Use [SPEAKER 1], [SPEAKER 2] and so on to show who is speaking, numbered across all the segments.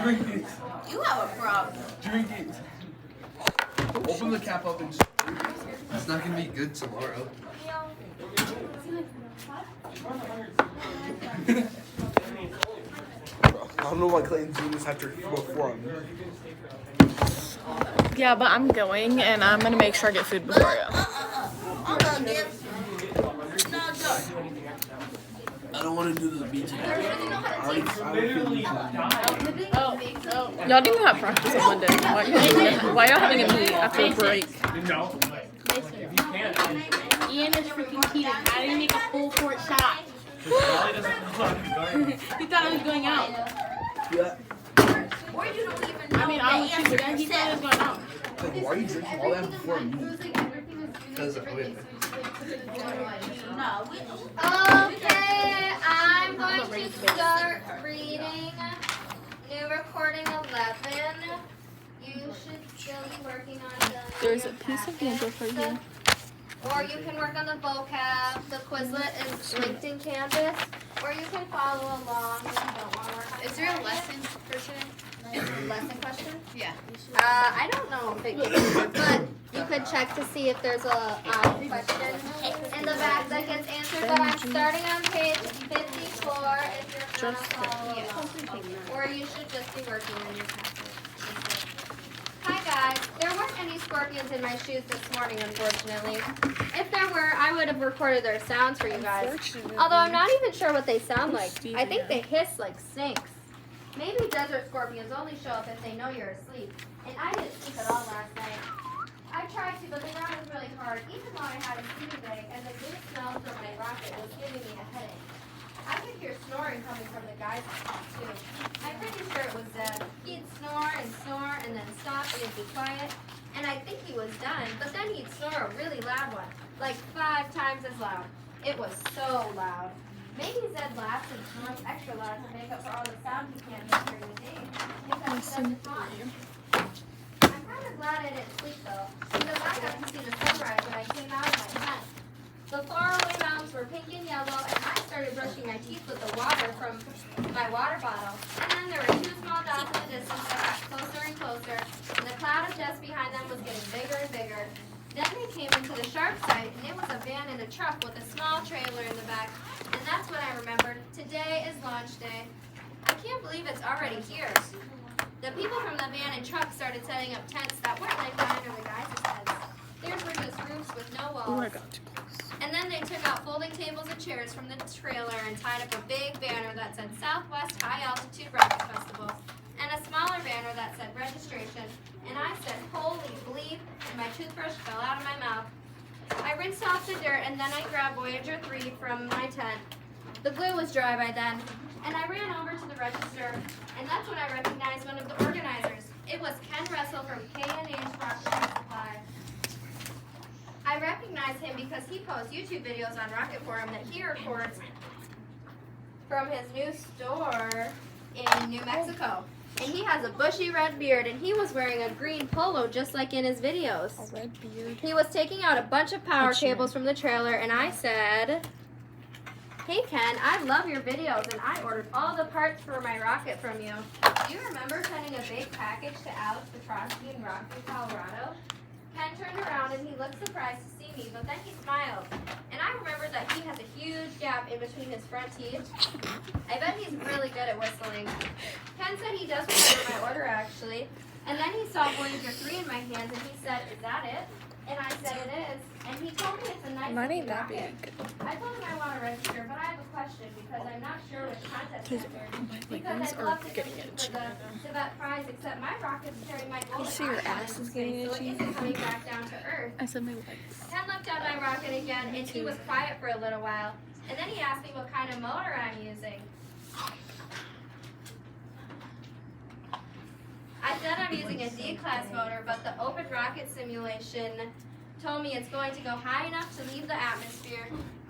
[SPEAKER 1] Drink it.
[SPEAKER 2] You have a problem.
[SPEAKER 1] Drink it. Open the cap up and
[SPEAKER 3] It's not gonna be good tomorrow.
[SPEAKER 1] I don't know why Clayton's doing this after before I'm there.
[SPEAKER 4] Yeah, but I'm going, and I'm gonna make sure I get food before I go.
[SPEAKER 1] I don't want to do the beach again.
[SPEAKER 4] Y'all didn't even have practice on Monday. Why y'all having a meet after a break?
[SPEAKER 5] No.
[SPEAKER 2] Ian is freaking cheating. I didn't make a full court shot. He thought I was going out.
[SPEAKER 1] Yeah.
[SPEAKER 2] I mean, I was too, but then he thought I was going out.
[SPEAKER 1] Like, why are you drinking all that before me?
[SPEAKER 3] Because
[SPEAKER 6] Okay, I'm going to start reading new recording 11. You should still be working on the
[SPEAKER 4] There's a piece of dandruff right here.
[SPEAKER 6] Or you can work on the vocab. The Quizlet is linked in Canvas. Or you can follow along if you don't want to work on
[SPEAKER 2] Is there a lesson for today?
[SPEAKER 6] lesson question?
[SPEAKER 2] Yeah.
[SPEAKER 6] I don't know if it gives you, but you could check to see if there's a question in the back that gets answered. But I'm starting on page 54 if you're going to follow along. Or you should just be working on your passage. Hi guys, there weren't any scorpions in my shoes this morning, unfortunately. If there were, I would have recorded their sounds for you guys. Although I'm not even sure what they sound like. I think they hiss like snakes. Maybe desert scorpions only show up if they know you're asleep. And I didn't sleep at all last night. I tried to, but the ground was really hard, even though I had a sleeping bag, and the good smell from my rocket was giving me a headache. I could hear snoring coming from the guy's house, too. I'm pretty sure it was Zed. He'd snore, and then stop, and it'd be quiet. And I think he was done, but then he'd snore a really loud one, like 5 times as loud. It was so loud. Maybe Zed laughs and snores extra loud to make up for all the sound he can't hear during the day, because he doesn't talk. I'm kind of glad I didn't sleep, though, because I got to see the sunrise when I came out of my tent. The faraway mountains were pink and yellow, and I started brushing my teeth with the water from my water bottle. And then there were 2 small dots in the distance that got closer and closer, and the cloud of dust behind them was getting bigger and bigger. Then they came into the sharp side, and it was a van and a truck with a small trailer in the back. And that's when I remembered, today is launch day. I can't believe it's already here. The people from the van and truck started setting up tents that weren't like mine or the guys' tents. Theirs were just roofs with no walls.
[SPEAKER 4] Oh, I got too close.
[SPEAKER 6] And then they took out folding tables and chairs from the trailer and tied up a big banner that said Southwest High Altitude Rocket Festival and a smaller banner that said registration. And I said, holy bleep, and my toothbrush fell out of my mouth. I rinsed off the dirt and then I grabbed Voyager 3 from my tent. The glue was dry by then. And I ran over to the register, and that's when I recognized one of the organizers. It was Ken Russell from K&H Rocket Supply. I recognize him because he posts YouTube videos on Rocket Forum that he records from his new store in New Mexico. And he has a bushy red beard, and he was wearing a green polo just like in his videos.
[SPEAKER 4] A red beard.
[SPEAKER 6] He was taking out a bunch of power cables from the trailer, and I said, hey Ken, I love your videos, and I ordered all the parts for my rocket from you. Do you remember sending a big package to Alex Petrosky in Rockford, Colorado? Ken turned around and he looked surprised to see me, but then he smiled. And I remembered that he has a huge gap in between his front teeth. I bet he's really good at whistling. Ken said he does remember my order, actually. And then he saw Voyager 3 in my hands and he said, is that it? And I said it is. And he told me it's a nice
[SPEAKER 4] Mine ain't
[SPEAKER 6] looking
[SPEAKER 4] that
[SPEAKER 6] rocket.
[SPEAKER 4] big.
[SPEAKER 6] I told him I want to register, but I have a question because I'm not sure which contest
[SPEAKER 4] Because
[SPEAKER 6] to enter.
[SPEAKER 4] my
[SPEAKER 6] Because
[SPEAKER 4] leggings
[SPEAKER 6] I'd
[SPEAKER 4] are
[SPEAKER 6] love to
[SPEAKER 4] getting
[SPEAKER 6] compete
[SPEAKER 4] itchy.
[SPEAKER 6] for the Tibet prize, except my rocket's carrying my gold.
[SPEAKER 4] You see your
[SPEAKER 6] icon
[SPEAKER 4] ass
[SPEAKER 6] into
[SPEAKER 4] is getting
[SPEAKER 6] space, so it
[SPEAKER 4] itchy?
[SPEAKER 6] isn't coming back down to Earth.
[SPEAKER 4] I said my legs.
[SPEAKER 6] Ken looked at my rocket again, and he was quiet for a little while. And then he asked me what kind of motor I'm using. I said I'm using a D-class motor, but the open rocket simulation told me it's going to go high enough to leave the atmosphere.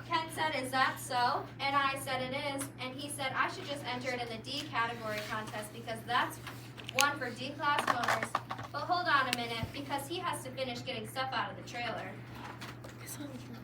[SPEAKER 6] Ken said, is that so? And I said it is. And he said I should just enter it in the D category contest because that's one for D-class motors. But hold on a minute, because he has to finish getting stuff out of the trailer.